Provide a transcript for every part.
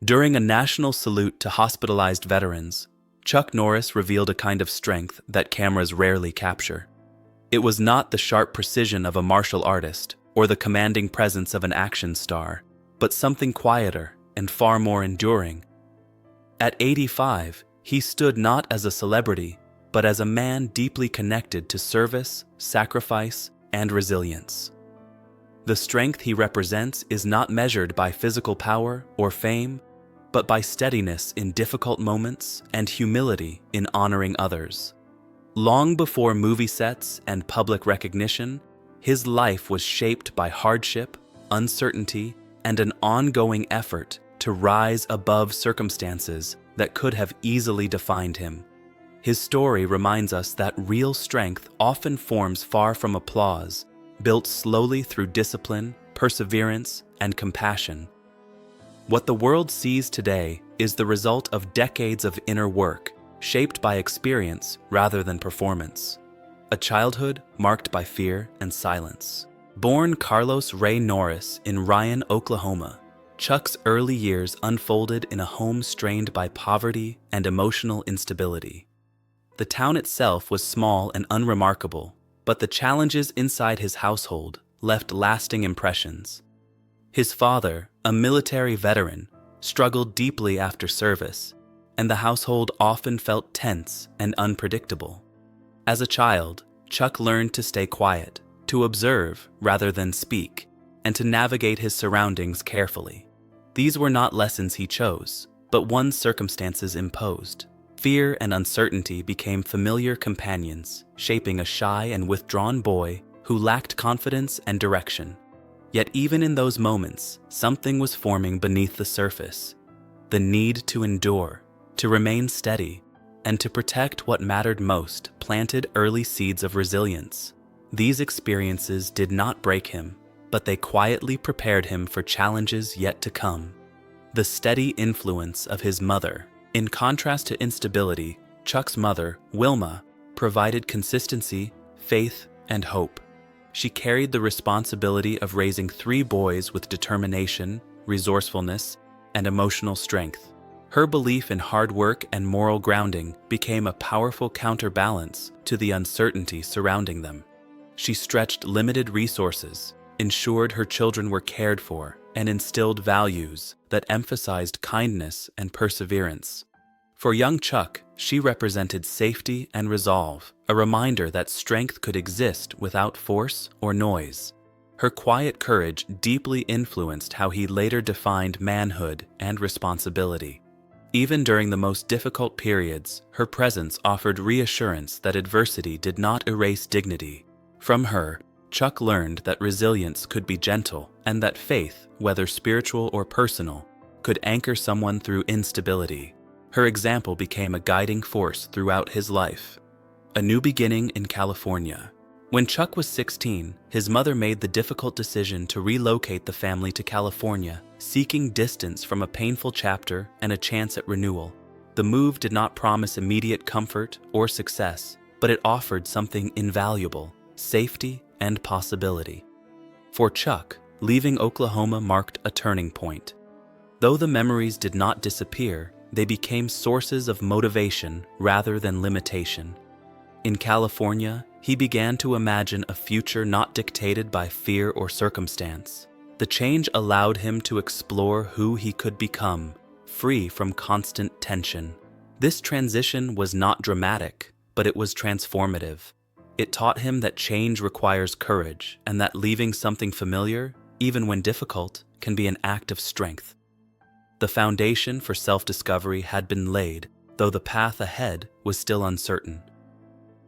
During a national salute to hospitalized veterans, Chuck Norris revealed a kind of strength that cameras rarely capture. It was not the sharp precision of a martial artist or the commanding presence of an action star, but something quieter and far more enduring. At 85, he stood not as a celebrity, but as a man deeply connected to service, sacrifice, and resilience. The strength he represents is not measured by physical power or fame, but by steadiness in difficult moments and humility in honoring others. Long before movie sets and public recognition, his life was shaped by hardship, uncertainty, and an ongoing effort to rise above circumstances that could have easily defined him. His story reminds us that real strength often forms far from applause, built slowly through discipline, perseverance, and compassion. What the world sees today is the result of decades of inner work, shaped by experience rather than performance. A childhood marked by fear and silence. Born Carlos Ray Norris in Ryan, Oklahoma, Chuck's early years unfolded in a home strained by poverty and emotional instability. The town itself was small and unremarkable, but the challenges inside his household left lasting impressions. His father, a military veteran, struggled deeply after service, and the household often felt tense and unpredictable. As a child, Chuck learned to stay quiet, to observe rather than speak, and to navigate his surroundings carefully. These were not lessons he chose, but ones circumstances imposed. Fear and uncertainty became familiar companions, shaping a shy and withdrawn boy who lacked confidence and direction. Yet even in those moments, something was forming beneath the surface. The need to endure, to remain steady, and to protect what mattered most planted early seeds of resilience. These experiences did not break him, but they quietly prepared him for challenges yet to come. The steady influence of his mother. In contrast to instability, Chuck's mother, Wilma, provided consistency, faith, and hope. She carried the responsibility of raising 3 boys with determination, resourcefulness, and emotional strength. Her belief in hard work and moral grounding became a powerful counterbalance to the uncertainty surrounding them. She stretched limited resources, ensured her children were cared for, and instilled values that emphasized kindness and perseverance. For young Chuck, she represented safety and resolve, a reminder that strength could exist without force or noise. Her quiet courage deeply influenced how he later defined manhood and responsibility. Even during the most difficult periods, her presence offered reassurance that adversity did not erase dignity. From her, Chuck learned that resilience could be gentle and that faith, whether spiritual or personal, could anchor someone through instability. Her example became a guiding force throughout his life. A new beginning in California. When Chuck was 16, his mother made the difficult decision to relocate the family to California, seeking distance from a painful chapter and a chance at renewal. The move did not promise immediate comfort or success, but it offered something invaluable: safety and possibility. For Chuck, leaving Oklahoma marked a turning point. Though the memories did not disappear, they became sources of motivation rather than limitation. In California, he began to imagine a future not dictated by fear or circumstance. The change allowed him to explore who he could become, free from constant tension. This transition was not dramatic, but it was transformative. It taught him that change requires courage and that leaving something familiar, even when difficult, can be an act of strength. The foundation for self-discovery had been laid, though the path ahead was still uncertain.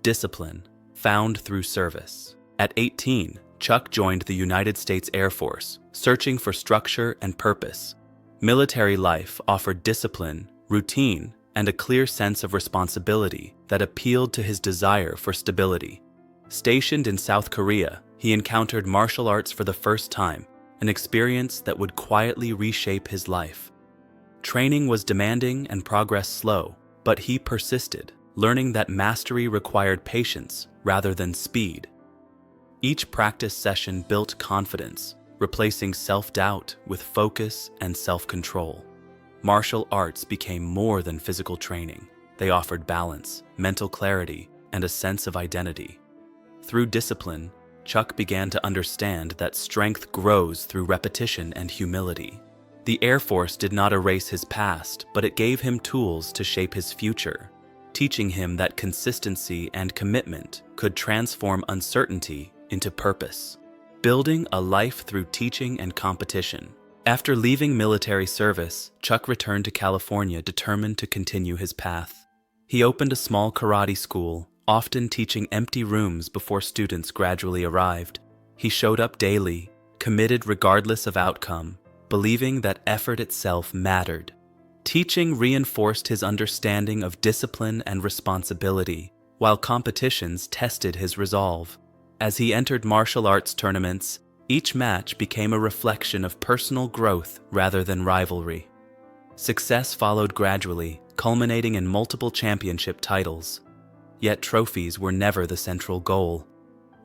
Discipline, found through service. At 18, Chuck joined the United States Air Force, searching for structure and purpose. Military life offered discipline, routine, and a clear sense of responsibility that appealed to his desire for stability. Stationed in South Korea, he encountered martial arts for the first time, an experience that would quietly reshape his life. Training was demanding and progress slow, but he persisted, learning that mastery required patience rather than speed. Each practice session built confidence, replacing self-doubt with focus and self-control. martial arts became more than physical training. They offered balance, mental clarity, and a sense of identity. Through discipline, Chuck began to understand that strength grows through repetition and humility. The Air Force did not erase his past, but it gave him tools to shape his future, teaching him that consistency and commitment could transform uncertainty into purpose. Building a life through teaching and competition. After leaving military service, Chuck returned to California determined to continue his path. He opened a small karate school, often teaching empty rooms before students gradually arrived. He showed up daily, committed regardless of outcome, believing that effort itself mattered. Teaching reinforced his understanding of discipline and responsibility, while competitions tested his resolve. As he entered martial arts tournaments, each match became a reflection of personal growth rather than rivalry. Success followed gradually, culminating in multiple championship titles. Yet trophies were never the central goal.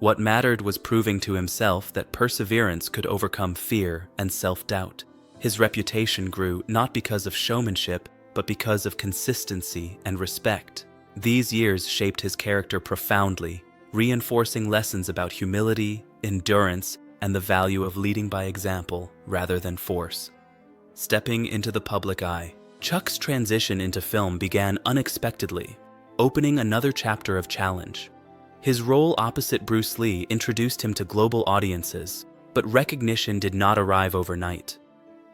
What mattered was proving to himself that perseverance could overcome fear and self-doubt. His reputation grew not because of showmanship, but because of consistency and respect. These years shaped his character profoundly, reinforcing lessons about humility, endurance, and the value of leading by example rather than force. Stepping into the public eye, Chuck's transition into film began unexpectedly, opening another chapter of challenge. His role opposite Bruce Lee introduced him to global audiences, but recognition did not arrive overnight.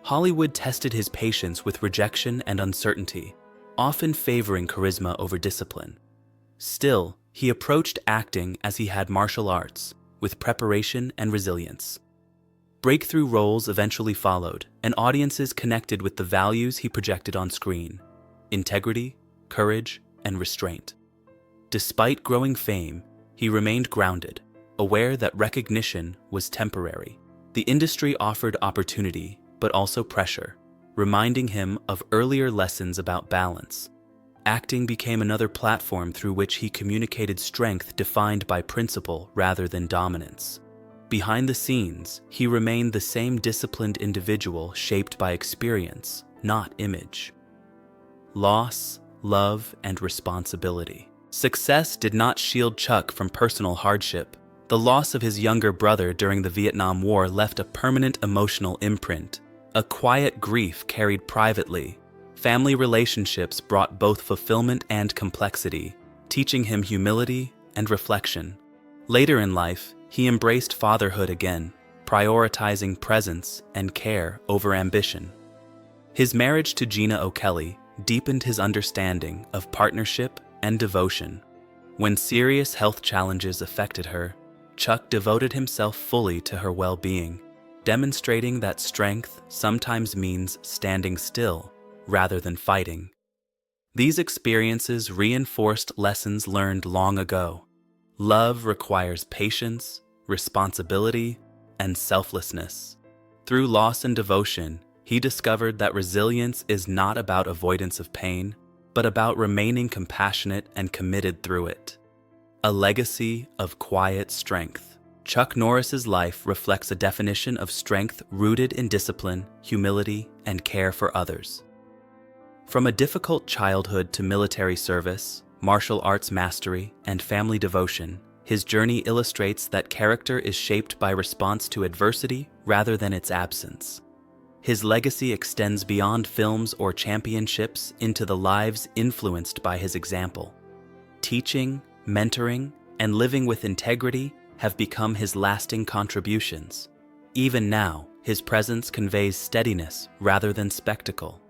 Hollywood tested his patience with rejection and uncertainty, often favoring charisma over discipline. Still, he approached acting as he had martial arts, with preparation and resilience. Breakthrough roles eventually followed, and audiences connected with the values he projected on screen: integrity, courage, and restraint. Despite growing fame, he remained grounded, aware that recognition was temporary. The industry offered opportunity, but also pressure, reminding him of earlier lessons about balance. Acting became another platform through which he communicated strength defined by principle rather than dominance. Behind the scenes, he remained the same disciplined individual shaped by experience, not image. Loss, love, and responsibility. Success did not shield Chuck from personal hardship. The loss of his younger brother during the Vietnam War left a permanent emotional imprint. A quiet grief carried privately. Family relationships brought both fulfillment and complexity, teaching him humility and reflection. Later in life, he embraced fatherhood again, prioritizing presence and care over ambition. His marriage to Gena O'Kelly deepened his understanding of partnership and devotion. When serious health challenges affected her, Chuck devoted himself fully to her well-being, demonstrating that strength sometimes means standing still rather than fighting. These experiences reinforced lessons learned long ago. Love requires patience, responsibility, and selflessness. Through loss and devotion, he discovered that resilience is not about avoidance of pain, but about remaining compassionate and committed through it. A legacy of quiet strength. Chuck Norris's life reflects a definition of strength rooted in discipline, humility, and care for others. From a difficult childhood to military service, martial arts mastery, and family devotion, his journey illustrates that character is shaped by response to adversity rather than its absence. His legacy extends beyond films or championships into the lives influenced by his example. Teaching, mentoring, and living with integrity have become his lasting contributions. Even now, his presence conveys steadiness rather than spectacle.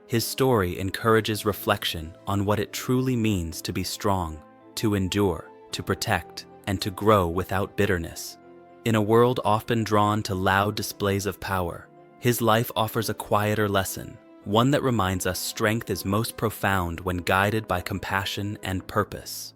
His story encourages reflection on what it truly means to be strong, to endure, to protect, and to grow without bitterness. In a world often drawn to loud displays of power, his life offers a quieter lesson, one that reminds us strength is most profound when guided by compassion and purpose.